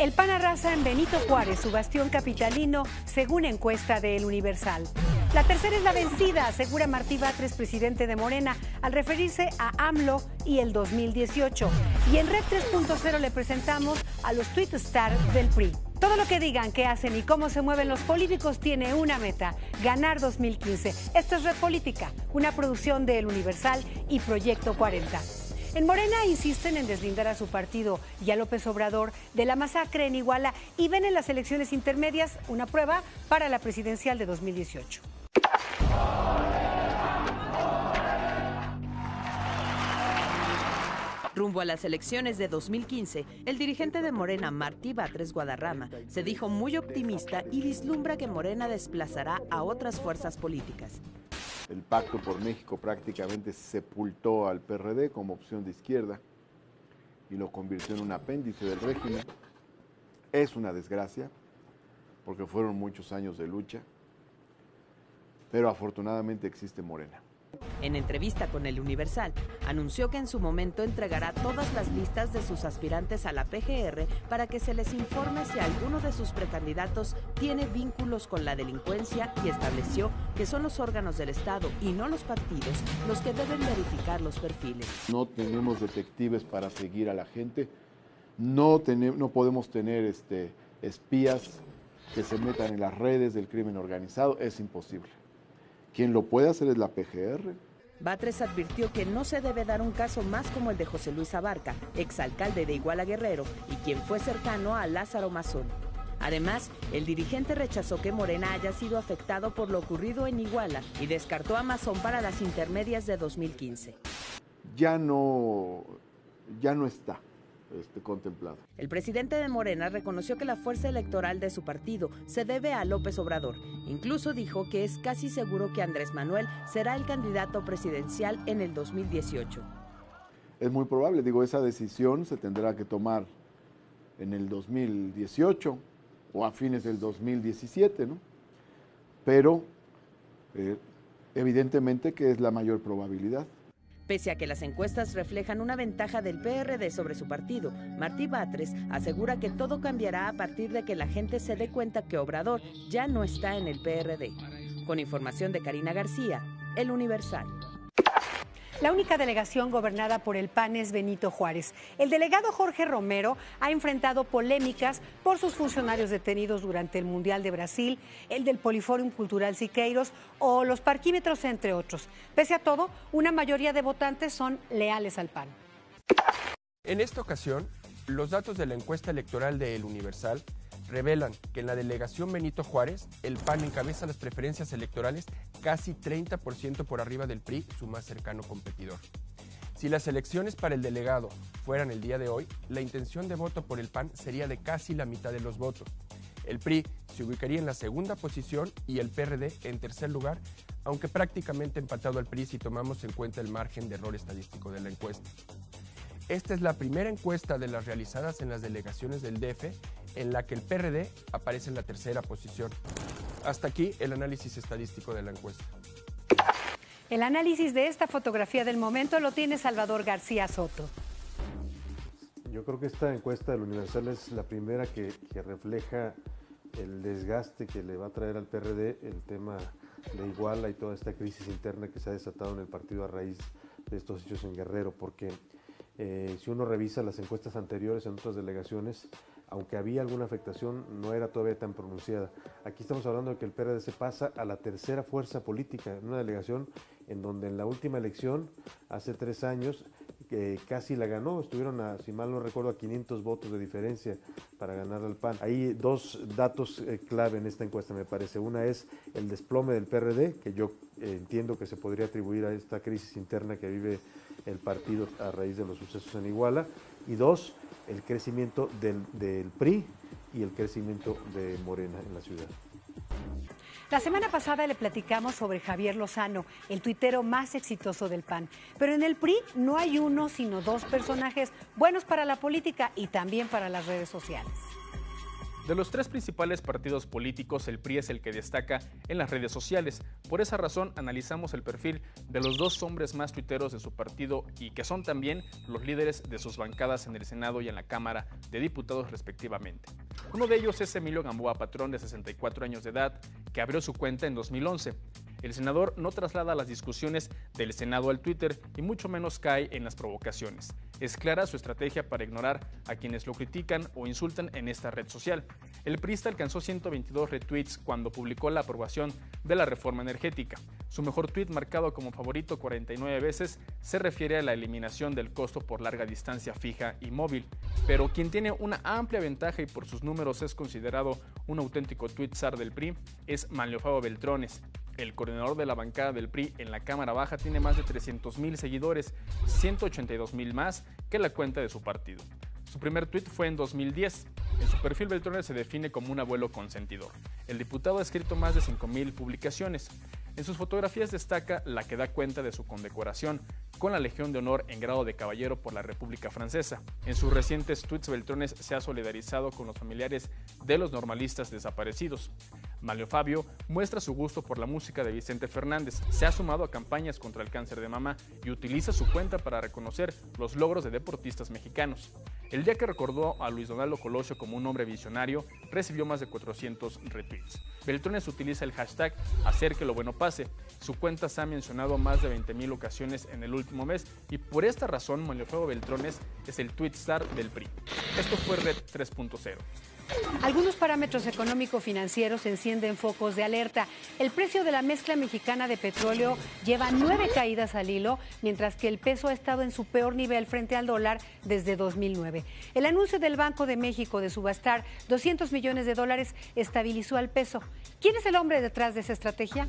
El PAN arrasa en Benito Juárez, su bastión capitalino, según encuesta de El Universal. La tercera es la vencida, asegura Martí Batres, presidente de Morena, al referirse a AMLO y el 2018. Y en Red 3.0 le presentamos a los tweet stars del PRI. Todo lo que digan, qué hacen y cómo se mueven los políticos tiene una meta: ganar 2015. Esto es Red Política, una producción de El Universal y Proyecto 40. En Morena insisten en deslindar a su partido y a López Obrador de la masacre en Iguala y ven en las elecciones intermedias una prueba para la presidencial de 2018. Rumbo a las elecciones de 2015, el dirigente de Morena, Martí Batres Guadarrama, se dijo muy optimista y vislumbra que Morena desplazará a otras fuerzas políticas. El Pacto por México prácticamente sepultó al PRD como opción de izquierda y lo convirtió en un apéndice del régimen. Es una desgracia, porque fueron muchos años de lucha, pero afortunadamente existe Morena. En entrevista con El Universal, anunció que en su momento entregará todas las listas de sus aspirantes a la PGR para que se les informe si alguno de sus precandidatos tiene vínculos con la delincuencia y estableció que son los órganos del Estado y no los partidos los que deben verificar los perfiles. No tenemos detectives para seguir a la gente, no podemos tener espías que se metan en las redes del crimen organizado, es imposible. Quien lo puede hacer es la PGR. Batres advirtió que no se debe dar un caso más como el de José Luis Abarca, exalcalde de Iguala Guerrero y quien fue cercano a Lázaro Mazón. Además, el dirigente rechazó que Morena haya sido afectado por lo ocurrido en Iguala y descartó a Mazón para las intermedias de 2015. Ya no está contemplado. El presidente de Morena reconoció que la fuerza electoral de su partido se debe a López Obrador. Incluso dijo que es casi seguro que Andrés Manuel será el candidato presidencial en el 2018. Es muy probable, esa decisión se tendrá que tomar en el 2018 o a fines del 2017, ¿no? Pero evidentemente que es la mayor probabilidad. Pese a que las encuestas reflejan una ventaja del PRD sobre su partido, Martí Batres asegura que todo cambiará a partir de que la gente se dé cuenta que Obrador ya no está en el PRD. Con información de Karina García, El Universal. La única delegación gobernada por el PAN es Benito Juárez. El delegado Jorge Romero ha enfrentado polémicas por sus funcionarios detenidos durante el Mundial de Brasil, el del Polifórum Cultural Siqueiros o los parquímetros, entre otros. Pese a todo, una mayoría de votantes son leales al PAN. En esta ocasión, los datos de la encuesta electoral de El Universal revelan que en la delegación Benito Juárez, el PAN encabeza las preferencias electorales casi 30% por arriba del PRI, su más cercano competidor. Si las elecciones para el delegado fueran el día de hoy, la intención de voto por el PAN sería de casi la mitad de los votos. El PRI se ubicaría en la segunda posición y el PRD en tercer lugar, aunque prácticamente empatado al PRI si tomamos en cuenta el margen de error estadístico de la encuesta. Esta es la primera encuesta de las realizadas en las delegaciones del DF en la que el PRD aparece en la tercera posición. Hasta aquí el análisis estadístico de la encuesta. El análisis de esta fotografía del momento lo tiene Salvador García Soto. Yo creo que esta encuesta del Universal es la primera que refleja el desgaste que le va a traer al PRD el tema de Iguala y toda esta crisis interna que se ha desatado en el partido a raíz de estos hechos en Guerrero, porque si uno revisa las encuestas anteriores en otras delegaciones, aunque había alguna afectación, no era todavía tan pronunciada. Aquí estamos hablando de que el PRD se pasa a la tercera fuerza política, en una delegación en donde en la última elección, hace 3 años, casi la ganó, estuvieron, si mal no recuerdo, a 500 votos de diferencia para ganar al PAN. Hay 2 datos clave en esta encuesta, me parece. Una es el desplome del PRD, que yo entiendo que se podría atribuir a esta crisis interna que vive el partido a raíz de los sucesos en Iguala. Y 2, el crecimiento del PRI y el crecimiento de Morena en la ciudad. La semana pasada le platicamos sobre Javier Lozano, el tuitero más exitoso del PAN. Pero en el PRI no hay uno, sino 2 personajes buenos para la política y también para las redes sociales. De los tres principales partidos políticos, el PRI es el que destaca en las redes sociales. Por esa razón, analizamos el perfil de los dos hombres más tuiteros de su partido y que son también los líderes de sus bancadas en el Senado y en la Cámara de Diputados respectivamente. Uno de ellos es Emilio Gamboa Patrón, de 64 años de edad, que abrió su cuenta en 2011. El senador no traslada las discusiones del Senado al Twitter y mucho menos cae en las provocaciones. Es clara su estrategia para ignorar a quienes lo critican o insultan en esta red social. El priista alcanzó 122 retweets cuando publicó la aprobación de la reforma energética. Su mejor tweet, marcado como favorito 49 veces, se refiere a la eliminación del costo por larga distancia fija y móvil. Pero quien tiene una amplia ventaja y por sus números es considerado un auténtico tweetzar del PRI es Manlio Fabio Beltrones. El coordinador de la bancada del PRI en la Cámara Baja tiene más de 300,000 seguidores, 182,000 más que la cuenta de su partido. Su primer tuit fue en 2010. En su perfil, Beltrones se define como un abuelo consentidor. El diputado ha escrito más de 5,000 publicaciones. En sus fotografías destaca la que da cuenta de su condecoración con la Legión de Honor en grado de caballero por la República Francesa. En sus recientes tweets, Beltrones se ha solidarizado con los familiares de los normalistas desaparecidos. Manlio Fabio muestra su gusto por la música de Vicente Fernández, se ha sumado a campañas contra el cáncer de mama y utiliza su cuenta para reconocer los logros de deportistas mexicanos. El día que recordó a Luis Donaldo Colosio como un hombre visionario, recibió más de 400 retweets. Beltrones utiliza el hashtag Hacer que lo bueno pase. Su cuenta se ha mencionado más de 20,000 ocasiones en el último mes y por esta razón Manlio Fabio Beltrones es el tweetstar del PRI. Esto fue Red 3.0. Algunos parámetros económico-financieros encienden focos de alerta. El precio de la mezcla mexicana de petróleo lleva 9 caídas al hilo, mientras que el peso ha estado en su peor nivel frente al dólar desde 2009. El anuncio del Banco de México de subastar $200 millones estabilizó al peso. ¿Quién es el hombre detrás de esa estrategia?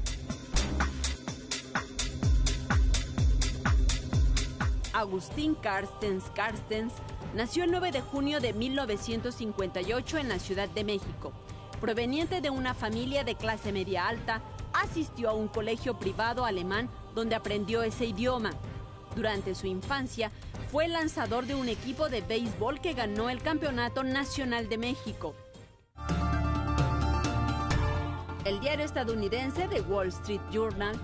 Agustín Carstens nació el 9 de junio de 1958 en la Ciudad de México. Proveniente de una familia de clase media alta, asistió a un colegio privado alemán donde aprendió ese idioma. Durante su infancia, fue lanzador de un equipo de béisbol que ganó el Campeonato Nacional de México. El diario estadounidense The Wall Street Journal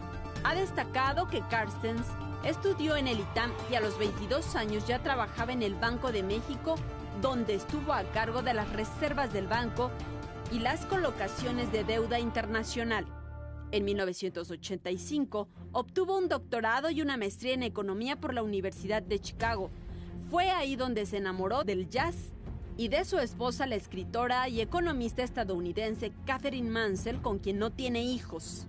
ha destacado que Carstens estudió en el ITAM y a los 22 años ya trabajaba en el Banco de México, donde estuvo a cargo de las reservas del banco y las colocaciones de deuda internacional. En 1985 obtuvo un doctorado y una maestría en economía por la Universidad de Chicago. Fue ahí donde se enamoró del jazz y de su esposa, la escritora y economista estadounidense Catherine Mansell, con quien no tiene hijos.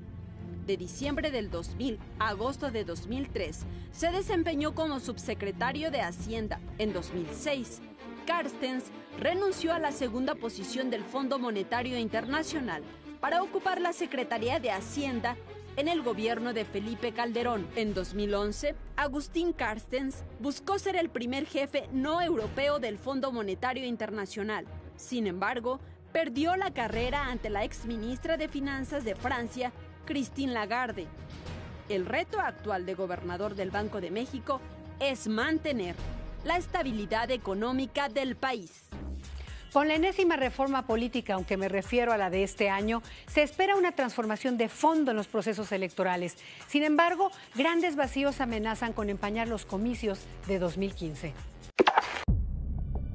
De diciembre del 2000 a agosto de 2003, se desempeñó como subsecretario de Hacienda. En 2006, Carstens renunció a la segunda posición del Fondo Monetario Internacional para ocupar la Secretaría de Hacienda en el gobierno de Felipe Calderón. En 2011, Agustín Carstens buscó ser el primer jefe no europeo del Fondo Monetario Internacional. Sin embargo, perdió la carrera ante la exministra de Finanzas de Francia, Christine Lagarde. El reto actual de gobernador del Banco de México es mantener la estabilidad económica del país. Con la enésima reforma política, aunque me refiero a la de este año, se espera una transformación de fondo en los procesos electorales. Sin embargo, grandes vacíos amenazan con empañar los comicios de 2015.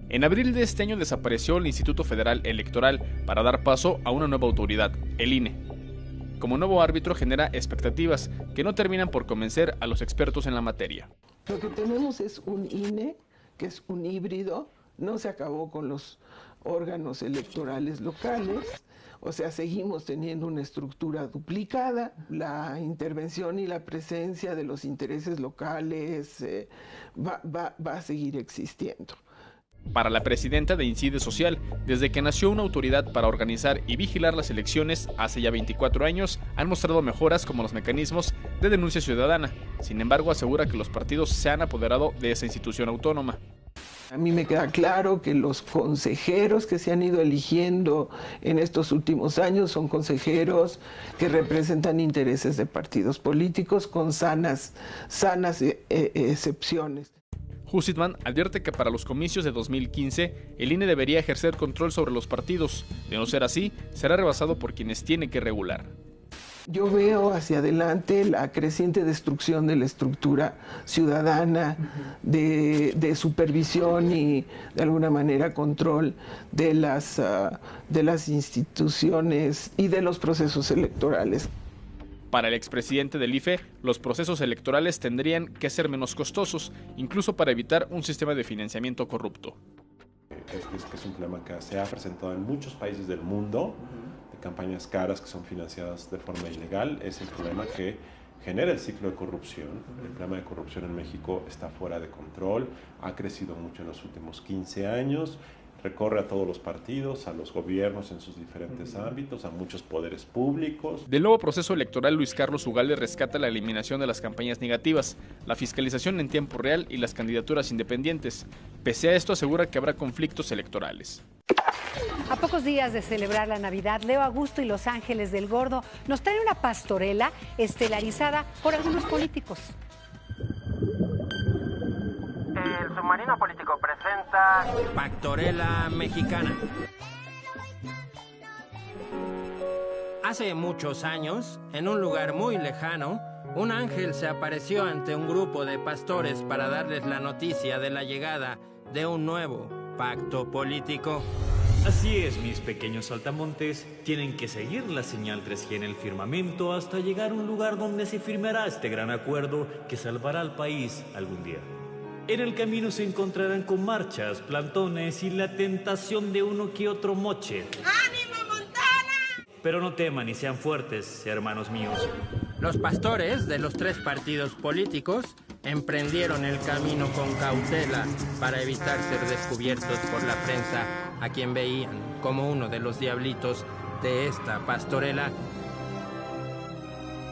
En abril de este año desapareció el Instituto Federal Electoral para dar paso a una nueva autoridad, el INE. Como nuevo árbitro genera expectativas que no terminan por convencer a los expertos en la materia. Lo que tenemos es un INE, que es un híbrido, no se acabó con los órganos electorales locales, o sea, seguimos teniendo una estructura duplicada, la intervención y la presencia de los intereses locales va a seguir existiendo. Para la presidenta de Incide Social, desde que nació una autoridad para organizar y vigilar las elecciones hace ya 24 años, han mostrado mejoras como los mecanismos de denuncia ciudadana. Sin embargo, asegura que los partidos se han apoderado de esa institución autónoma. A mí me queda claro que los consejeros que se han ido eligiendo en estos últimos años son consejeros que representan intereses de partidos políticos con sanas excepciones. Husitman advierte que para los comicios de 2015 el INE debería ejercer control sobre los partidos. De no ser así, será rebasado por quienes tiene que regular. Yo veo hacia adelante la creciente destrucción de la estructura ciudadana, de supervisión y de alguna manera control de las instituciones y de los procesos electorales. Para el expresidente del IFE, los procesos electorales tendrían que ser menos costosos, incluso para evitar un sistema de financiamiento corrupto. Es un problema que se ha presentado en muchos países del mundo, de campañas caras que son financiadas de forma ilegal. Es el problema que genera el ciclo de corrupción. El problema de corrupción en México está fuera de control, ha crecido mucho en los últimos 15 años. Recorre a todos los partidos, a los gobiernos en sus diferentes ámbitos, a muchos poderes públicos. Del nuevo proceso electoral, Luis Carlos Ugalde rescata la eliminación de las campañas negativas, la fiscalización en tiempo real y las candidaturas independientes. Pese a esto, asegura que habrá conflictos electorales. A pocos días de celebrar la Navidad, Leo Augusto y Los Ángeles del Gordo nos traen una pastorela estelarizada por algunos políticos. El Submarino Político presenta Pastorela Mexicana. Hace muchos años, en un lugar muy lejano, un ángel se apareció ante un grupo de pastores para darles la noticia de la llegada de un nuevo pacto político. Así es, mis pequeños saltamontes, tienen que seguir la señal 3G en el firmamento hasta llegar a un lugar donde se firmará este gran acuerdo que salvará al país algún día. En el camino se encontrarán con marchas, plantones y la tentación de uno que otro moche. ¡Ánimo, Montana! Pero no teman y sean fuertes, hermanos míos. Los pastores de los 3 partidos políticos emprendieron el camino con cautela para evitar ser descubiertos por la prensa, a quien veían como uno de los diablitos de esta pastorela.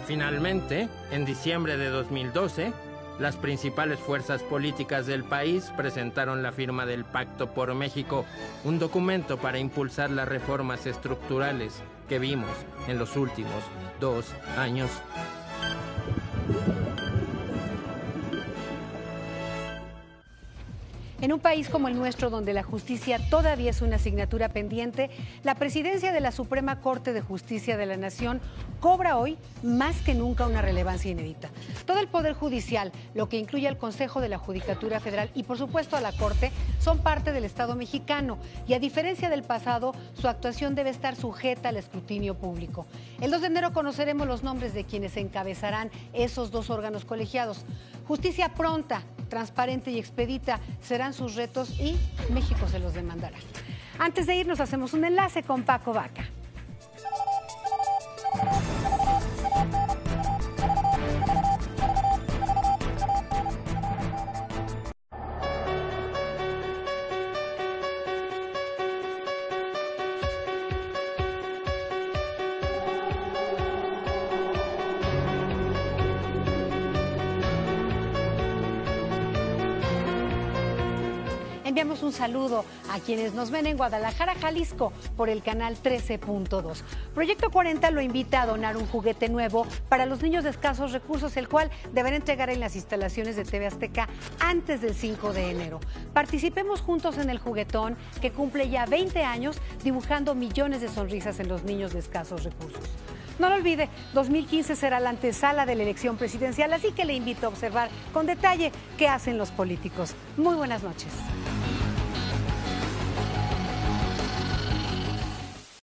Finalmente, en diciembre de 2012, las principales fuerzas políticas del país presentaron la firma del Pacto por México, un documento para impulsar las reformas estructurales que vimos en los últimos 2 años. En un país como el nuestro, donde la justicia todavía es una asignatura pendiente, la presidencia de la Suprema Corte de Justicia de la Nación cobra hoy más que nunca una relevancia inédita. Todo el Poder Judicial, lo que incluye al Consejo de la Judicatura Federal y por supuesto a la Corte, son parte del Estado mexicano y a diferencia del pasado, su actuación debe estar sujeta al escrutinio público. El 2 de enero conoceremos los nombres de quienes encabezarán esos 2 órganos colegiados. Justicia pronta, transparente y expedita serán sus retos y México se los demandará. Antes de irnos, hacemos un enlace con Paco Vaca. Enviamos un saludo a quienes nos ven en Guadalajara, Jalisco, por el canal 13.2. Proyecto 40 lo invita a donar un juguete nuevo para los niños de escasos recursos, el cual deberá entregar en las instalaciones de TV Azteca antes del 5 de enero. Participemos juntos en el juguetón que cumple ya 20 años dibujando millones de sonrisas en los niños de escasos recursos. No lo olvide, 2015 será la antesala de la elección presidencial, así que le invito a observar con detalle qué hacen los políticos. Muy buenas noches.